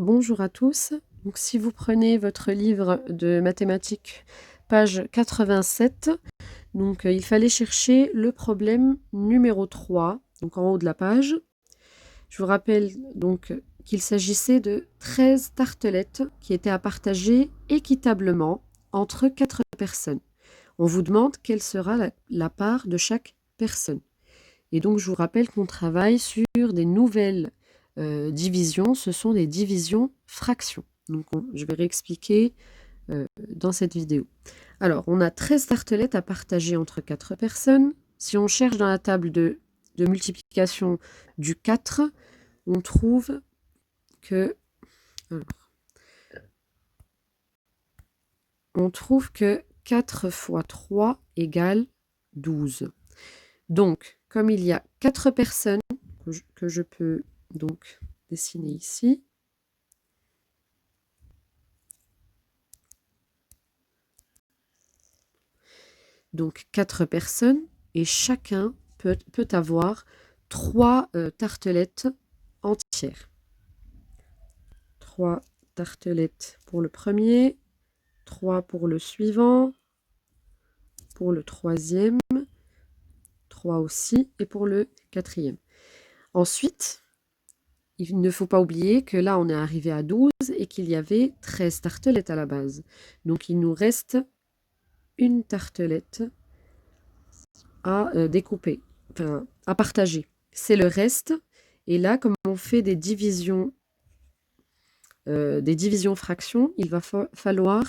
bonjour à tous. Donc, si vous prenez votre livre de mathématiques, page 87, donc, il fallait chercher le problème numéro 3, donc en haut de la page. Je vous rappelle donc qu'il s'agissait de 13 tartelettes qui étaient à partager équitablement entre 4 personnes. On vous demande quelle sera la part de chaque personne. Et donc, je vous rappelle qu'on travaille sur des nouvelles divisions. Ce sont des divisions fractions. Donc, je vais réexpliquer dans cette vidéo. Alors, on a 13 tartelettes à partager entre 4 personnes. Si on cherche dans la table de multiplication du 4, on trouve que... Alors, on trouve que 4 fois 3 égale 12. Donc, comme il y a 4 personnes que je peux donc dessiner ici, donc 4 personnes, et chacun peut avoir 3 tartelettes entières. 3 tartelettes pour le premier, 3 pour le suivant, pour le troisième, 3 aussi, et pour le quatrième. Ensuite, il ne faut pas oublier que là, on est arrivé à 12 et qu'il y avait 13 tartelettes à la base. Donc, il nous reste une tartelette à découper, enfin, à partager. C'est le reste. Et là, comme on fait des divisions fractions, il va falloir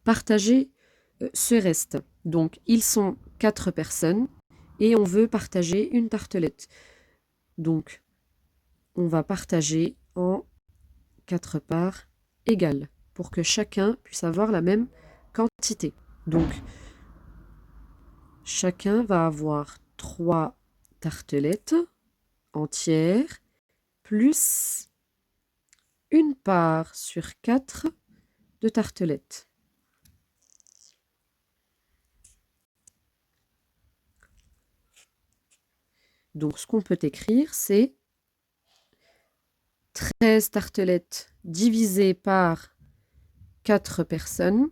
partager ce reste. Donc, ils sont 4 personnes et on veut partager une tartelette. Donc, on va partager en 4 parts égales pour que chacun puisse avoir la même quantité. Donc, chacun va avoir 3 tartelettes entières plus une part sur 4 de tartelettes. Donc, ce qu'on peut écrire, c'est 13 tartelettes divisées par 4 personnes,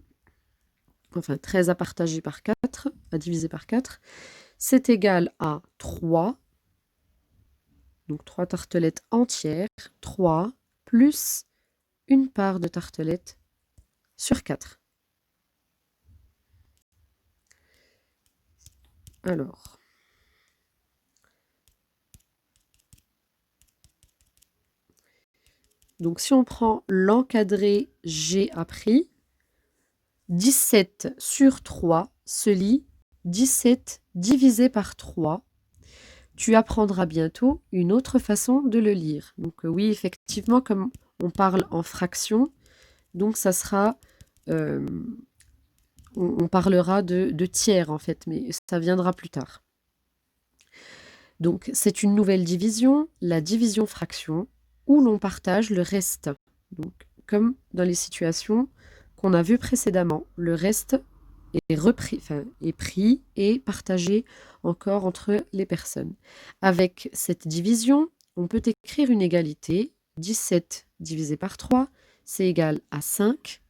enfin 13 à partager par 4, à diviser par 4, c'est égal à 3, donc 3 tartelettes entières, 3 plus une part de tartelette sur 4. Alors, donc si on prend l'encadré G appris, 17 sur 3 se lit 17 divisé par 3. Tu apprendras bientôt une autre façon de le lire. Donc oui, effectivement, comme on parle en fractions, donc ça sera... on parlera de tiers en fait, mais ça viendra plus tard. Donc c'est une nouvelle division, la division fraction, où l'on partage le reste. Donc, comme dans les situations qu'on a vues précédemment, le reste est pris et partagé encore entre les personnes. Avec cette division, on peut écrire une égalité. 17 divisé par 3, c'est égal à 5,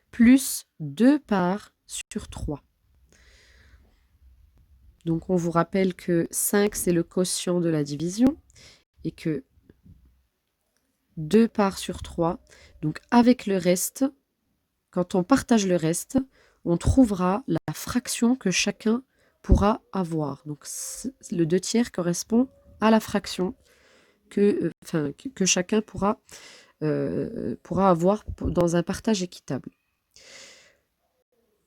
plus 2 parts sur 3. Donc on vous rappelle que 5, c'est le quotient de la division et que 2 parts sur 3, donc avec le reste, quand on partage le reste, on trouvera la fraction que chacun pourra avoir. Donc le 2 tiers correspond à la fraction que chacun pourra avoir dans un partage équitable.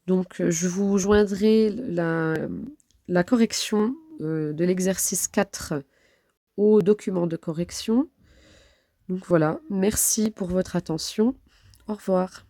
Donc je vous joindrai la correction de l'exercice 4 au document de correction. Donc voilà, merci pour votre attention. Au revoir.